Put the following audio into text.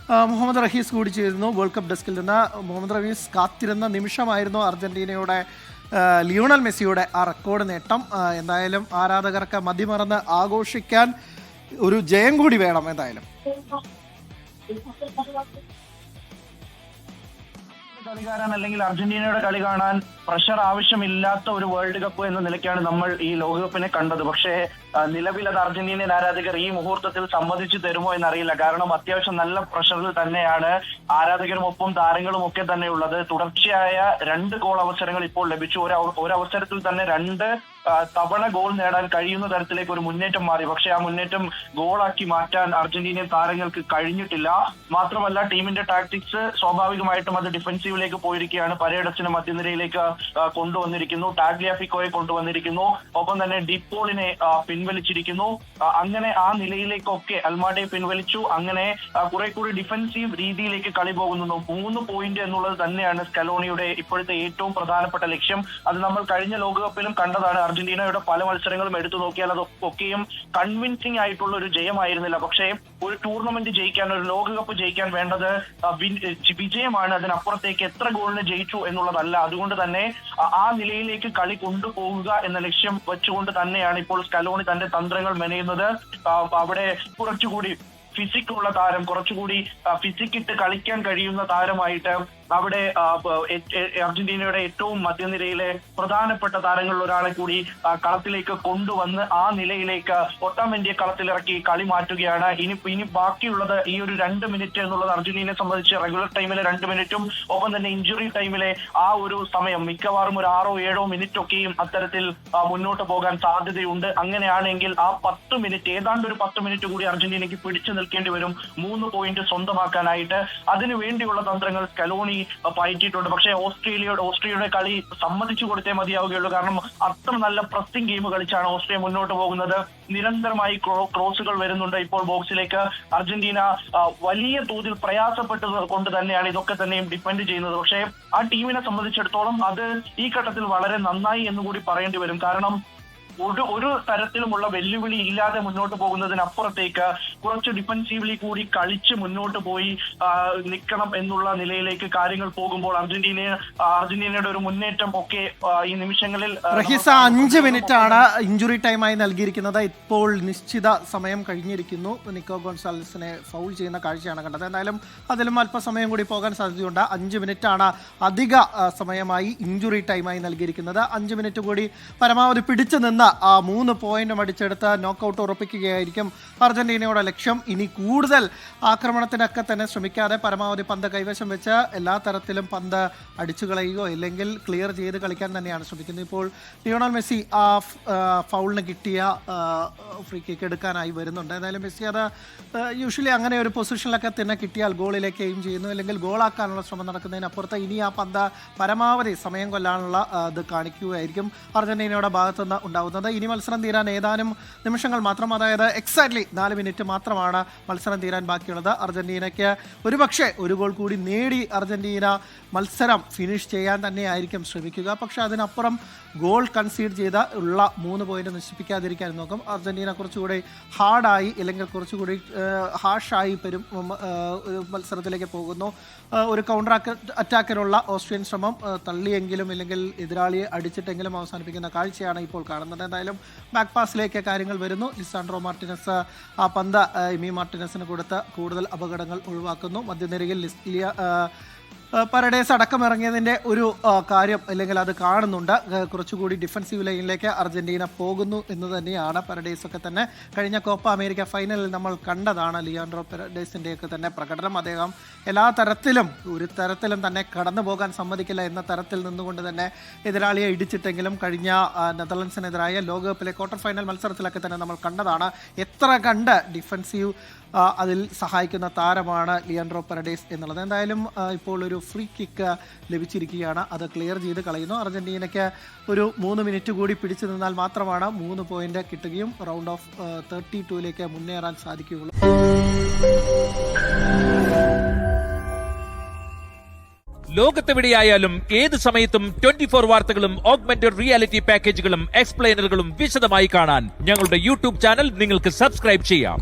മുഹമ്മദ് റഹീസ് കൂടി ചേരുന്നു world cup ഡെസ്കിൽ നിന്ന്. മുഹമ്മദ് റഹീസ്, കാത്തിരുന്ന നിമിഷമായിരുന്നു അർജന്റീനയുടെ ലിയോണൽ മെസ്സിയുടെ ആ റെക്കോർഡ് നേട്ടം. എന്തായാലും ആരാധകർക്ക് മതിമറന്ന് ആഘോഷിക്കാൻ ഒരു ജയം കൂടി വേണം. എന്തായാലും കളിക്കാരൻ അല്ലെങ്കിൽ അർജന്റീനയുടെ കളി കാണാൻ പ്രഷർ ആവശ്യമില്ലാത്ത ഒരു വേൾഡ് കപ്പ് എന്ന നിലയ്ക്കാണ് നമ്മൾ ഈ ലോകകപ്പിനെ കണ്ടത്. പക്ഷേ നിലവിൽ അത് അർജന്റീനിയൻ ആരാധകർ ഈ മുഹൂർത്തത്തിൽ സമ്മതിച്ചു തരുമോ എന്നറിയില്ല. കാരണം അത്യാവശ്യം നല്ല പ്രഷറിൽ തന്നെയാണ് ആരാധകരുമൊപ്പം താരങ്ങളും ഒക്കെ തന്നെ ഉള്ളത്. തുടർച്ചയായ 2 ഗോൾ അവസരങ്ങൾ ഇപ്പോൾ ലഭിച്ചു. ഒരവസരത്തിൽ തന്നെ 2 തവണ ഗോൾ നേടാൻ കഴിയുന്ന തരത്തിലേക്ക് ഒരു മുന്നേറ്റം മാറി. പക്ഷേ ആ മുന്നേറ്റം ഗോളാക്കി മാറ്റാൻ അർജന്റീനിയൻ താരങ്ങൾക്ക് കഴിഞ്ഞിട്ടില്ല. മാത്രമല്ല ടീമിന്റെ ടാക്ടിക്സ് സ്വാഭാവികമായിട്ടും അത് ഡിഫൻസീവിലേക്ക് പോയിരിക്കുകയാണ്. പരേഡസിനെ മധ്യനിരയിലേക്ക് കൊണ്ടുവന്നിരിക്കുന്നു, ടാഗ്ലിയാഫിക്കോയെ കൊണ്ടുവന്നിരിക്കുന്നു, ഒപ്പം തന്നെ ഡിപ്പോളിനെ പിൻവലിച്ചിരിക്കുന്നു. അങ്ങനെ ആ നിലയിലേക്കൊക്കെ അൽമാഡയെ പിൻവലിച്ചു. അങ്ങനെ കുറെ കൂടി ഡിഫൻസീവ് രീതിയിലേക്ക് കളി പോകുന്നു. 3 പോയിന്റ് എന്നുള്ളത് തന്നെയാണ് സ്കലോണിയുടെ ഇപ്പോഴത്തെ ഏറ്റവും പ്രധാനപ്പെട്ട ലക്ഷ്യം. അത് നമ്മൾ കഴിഞ്ഞ ലോകകപ്പിലും കണ്ടതാണ്. അർജന്റീനയുടെ പല മത്സരങ്ങളും എടുത്തു നോക്കിയാൽ അതൊക്കെയും കൺവിൻസിംഗ് ആയിട്ടുള്ള ഒരു ജയമായിരുന്നില്ല. പക്ഷേ ഒരു ടൂർണമെന്റ് ജയിക്കാൻ, ഒരു ലോകകപ്പ് ജയിക്കാൻ വേണ്ടത് വിജയമാണ്. അതിനപ്പുറത്തേക്ക് എത്ര ഗോളിന് ജയിച്ചു എന്നുള്ളതല്ല. അതുകൊണ്ട് തന്നെ ആ നിലയിലേക്ക് കളി കൊണ്ടുപോകുക എന്ന ലക്ഷ്യം വെച്ചുകൊണ്ട് തന്നെയാണ് ഇപ്പോൾ സ്കലോണി തന്റെ തന്ത്രങ്ങൾ മെനയുന്നത്. അവിടെ കുറച്ചുകൂടി ഫിസിക്കുള്ള താരം, കുറച്ചുകൂടി ഫിസിക്കിട്ട് കളിക്കാൻ കഴിയുന്ന താരമായിട്ട് അവിടെ അർജന്റീനയുടെ ഏറ്റവും മധ്യനിരയിലെ പ്രധാനപ്പെട്ട താരങ്ങളിൽ ഒരാളെ കൂടി കളത്തിലേക്ക് കൊണ്ടുവന്ന് ആ നിലയിലേക്ക് ഒട്ടാമെന്റിയെ കളത്തിലിറക്കി കളി മാറ്റുകയാണ്. ഇനി ബാക്കിയുള്ളത് ഈ ഒരു 2 മിനിറ്റ് എന്നുള്ളത് അർജന്റീനയെ സംബന്ധിച്ച് റെഗുലർ ടൈമിലെ 2 മിനിറ്റും ഒപ്പം തന്നെ ഇഞ്ചുറി ടൈമിലെ ആ ഒരു സമയം മിക്കവാറും ഒരു 6-7 മിനിറ്റ് ഒക്കെയും അത്തരത്തിൽ മുന്നോട്ട് പോകാൻ സാധ്യതയുണ്ട്. അങ്ങനെയാണെങ്കിൽ ആ 10 മിനിറ്റ്, ഏതാണ്ട് ഒരു 10 മിനിറ്റ് കൂടി അർജന്റീനയ്ക്ക് പിടിച്ചു നിൽക്കേണ്ടി വരും 3 പോയിന്റ് സ്വന്തമാക്കാനായിട്ട്. അതിനു വേണ്ടിയുള്ള തന്ത്രങ്ങൾ സ്കലോണി പയറ്റിയിട്ടുണ്ട്. പക്ഷേ ഓസ്ട്രിയയുടെ കളി സമ്മതിച്ചു കൊടുത്തേ മതിയാവുകയുള്ളൂ. കാരണം അത്ര നല്ല പ്രസ്സിംഗ് ഗെയിം കളിച്ചാണ് ഓസ്ട്രിയ മുന്നോട്ട് പോകുന്നത്. നിരന്തരമായി ക്രോസുകൾ വരുന്നുണ്ട് ഇപ്പോൾ ബോക്സിലേക്ക്. അർജന്റീന വലിയ തോതിൽ പ്രയാസപ്പെട്ടത് കൊണ്ട് തന്നെയാണ് ഇതൊക്കെ തന്നെയും ഡിപ്പെൻഡ് ചെയ്യുന്നത്. പക്ഷേ ആ ടീമിനെ സംബന്ധിച്ചിടത്തോളം അത് ഈ ഘട്ടത്തിൽ വളരെ നന്നായി എന്നുകൂടി പറയേണ്ടി വരും. കാരണം ഒരു തരത്തിലുമുള്ള വെല്ലുവിളി ഇല്ലാതെ മുന്നോട്ട് പോകുന്നതിനപ്പുറത്തേക്ക് കുറച്ച് ഡിഫൻസീവ്ലി കൂടി കളിച്ച് മുന്നോട്ട് പോയി നിൽക്കണം എന്നുള്ള നിലയിലേക്ക് കാര്യങ്ങൾ പോകുമ്പോൾ അർജന്റീനയുടെ ഒരു മുന്നേറ്റം ഒക്കെ ഈ നിമിഷങ്ങളിൽ 5 മിനിറ്റാണ് ഇഞ്ചുറി ടൈമായി നൽകിയിരിക്കുന്നത്. ഇപ്പോൾ നിശ്ചിത സമയം കഴിഞ്ഞിരിക്കുന്നു. നിക്കോ ഗോൺസാൽസിനെ ഫൗൾ ചെയ്യുന്ന കാഴ്ചയാണ് കണ്ടത്. എന്തായാലും അതിലും അല്പസമയം കൂടി പോകാൻ സാധ്യതയുണ്ട്. 5 മിനിറ്റാണ് അധിക സമയമായി ഇഞ്ചുറി ടൈമായി നൽകിയിരിക്കുന്നത്. 5 മിനിറ്റ് കൂടി പരമാവധി പിടിച്ചു നിന്ന് ആ 3 പോയിന്റും അടിച്ചെടുത്ത് നോക്കൌട്ട് ഉറപ്പിക്കുകയായിരിക്കും അർജന്റീനയുടെ ലക്ഷ്യം. ഇനി കൂടുതൽ ആക്രമണത്തിനൊക്കെ തന്നെ ശ്രമിക്കാതെ പരമാവധി പന്ത് കൈവശം വെച്ച് എല്ലാ തരത്തിലും പന്ത് അടിച്ചു കളയുകയോ ഇല്ലെങ്കിൽ ക്ലിയർ ചെയ്ത് കളിക്കാൻ തന്നെയാണ് ശ്രമിക്കുന്നത്. ഇപ്പോൾ ലിയോണൽ മെസ്സി ആ ഫൗളിന് കിട്ടിയ ഫ്രീ കിക്ക് എടുക്കാനായി വരുന്നുണ്ട്. എന്തായാലും മെസ്സി അത് യൂഷ്വലി അങ്ങനെ ഒരു പൊസിഷനിലൊക്കെ തന്നെ കിട്ടിയാൽ ഗോളിലേക്ക് എയിം ചെയ്യുന്നു, അല്ലെങ്കിൽ ഗോളാക്കാനുള്ള ശ്രമം നടക്കുന്നതിനപ്പുറത്ത് ഇനി ആ പന്ത് പരമാവധി സമയം കൊല്ലാനുള്ള ഇത് കാണിക്കുകയായിരിക്കും അർജന്റീനയുടെ ഭാഗത്തുനിന്ന് ഉണ്ടാവുന്നത്. ഇനി മത്സരം തീരാൻ ഏതാനും നിമിഷങ്ങൾ മാത്രം, അതായത് എക്സാക്ട്ലി 4 മിനിറ്റ് മാത്രമാണ് മത്സരം തീരാൻ ബാക്കിയുള്ളത്. അർജന്റീനയ്ക്ക് ഒരുപക്ഷെ ഒരു ഗോൾ കൂടി നേടി അർജന്റീന മത്സരം ഫിനിഷ് ചെയ്യാൻ തന്നെയായിരിക്കും ശ്രമിക്കുക. പക്ഷെ അതിനപ്പുറം ഗോൾ കൺസീഡ് ചെയ്ത ഉള്ള 3 പോയിന്റ് നശിപ്പിക്കാതിരിക്കാൻ നോക്കും. അർജന്റീന കുറച്ചുകൂടി ഹാർഡായി അല്ലെങ്കിൽ കുറച്ചുകൂടി ഹാഷായി മത്സരത്തിലേക്ക് പോകുന്നു. ഒരു കൗണ്ടർ അറ്റാക്കിനുള്ള ഓസ്ട്രിയൻ ശ്രമം തള്ളിയെങ്കിലും ഇല്ലെങ്കിൽ എതിരാളിയെ അടിച്ചിട്ടെങ്കിലും അവസാനിപ്പിക്കുന്ന കാഴ്ചയാണ് ഇപ്പോൾ കാണുന്നത്. എന്തായാലും ബാക്ക് പാസിലേക്ക് കാര്യങ്ങൾ വരുന്നു. ലിസാൻഡ്രോ മാർട്ടിനസ് ആ പന്ത് എമി മാർട്ടിനസിന് കൊടുത്ത് കൂടുതൽ അപകടങ്ങൾ ഒഴിവാക്കുന്നു. മധ്യനിരയിൽ പരഡേസ് അടക്കം ഇറങ്ങിയതിൻ്റെ ഒരു കാര്യം അല്ലെങ്കിൽ അത് കാണുന്നുണ്ട്. കുറച്ചുകൂടി ഡിഫൻസീവ് ലൈനിലേക്ക് അർജന്റീന പോകുന്നു എന്ന് തന്നെയാണ്. പരഡേസ് ഒക്കെ തന്നെ കഴിഞ്ഞ കോപ്പ അമേരിക്ക ഫൈനലിൽ നമ്മൾ കണ്ടതാണ് ലിയാൻഡ്രോ പരഡേസിൻ്റെയൊക്കെ തന്നെ പ്രകടനം. അദ്ദേഹം എല്ലാ തരത്തിലും ഒരു തരത്തിലും തന്നെ കടന്നു പോകാൻ സമ്മതിക്കില്ല എന്ന തരത്തിൽ നിന്നുകൊണ്ട് തന്നെ എതിരാളിയെ ഇടിച്ചിട്ടെങ്കിലും കഴിഞ്ഞ നെതർലൻഡ്സിനെതിരായ ലോകകപ്പിലെ ക്വാർട്ടർ ഫൈനൽ മത്സരത്തിലൊക്കെ തന്നെ നമ്മൾ കണ്ടതാണ് എത്ര കണ്ട് ഡിഫൻസീവ് അതിൽ സഹായിക്കുന്ന താരമാണ് ലിയാൻഡ്രോ പരഡേസ് എന്നുള്ളത്. എന്തായാലും ഇപ്പോൾ ഒരു ഫ്രീ കിക്ക് ലഭിച്ചിരിക്കുകയാണ്. അത് ക്ലിയർ ചെയ്ത് കളയുന്നു. അർജന്റീനയ്ക്ക് ഒരു 3 മിനിറ്റ് കൂടി പിടിച്ചു നിന്നാൽ മാത്രമാണ് 3 പോയിന്റ് കിട്ടുകയും റൗണ്ട് ഓഫ് 32ലേക്ക് മുന്നേറാൻ സാധിക്കുകയുള്ളൂ. ലോകത്തെവിടെയായാലും ഏത് സമയത്തും 24 വാർത്തകളും ഓഗ്മെന്റഡ് റിയാലിറ്റി പാക്കേജുകളും എക്സ്പ്ലെയിനറുകളും വിശദമായി കാണാൻ ഞങ്ങളുടെ യൂട്യൂബ് ചാനൽ നിങ്ങൾക്ക് സബ്സ്ക്രൈബ് ചെയ്യാം.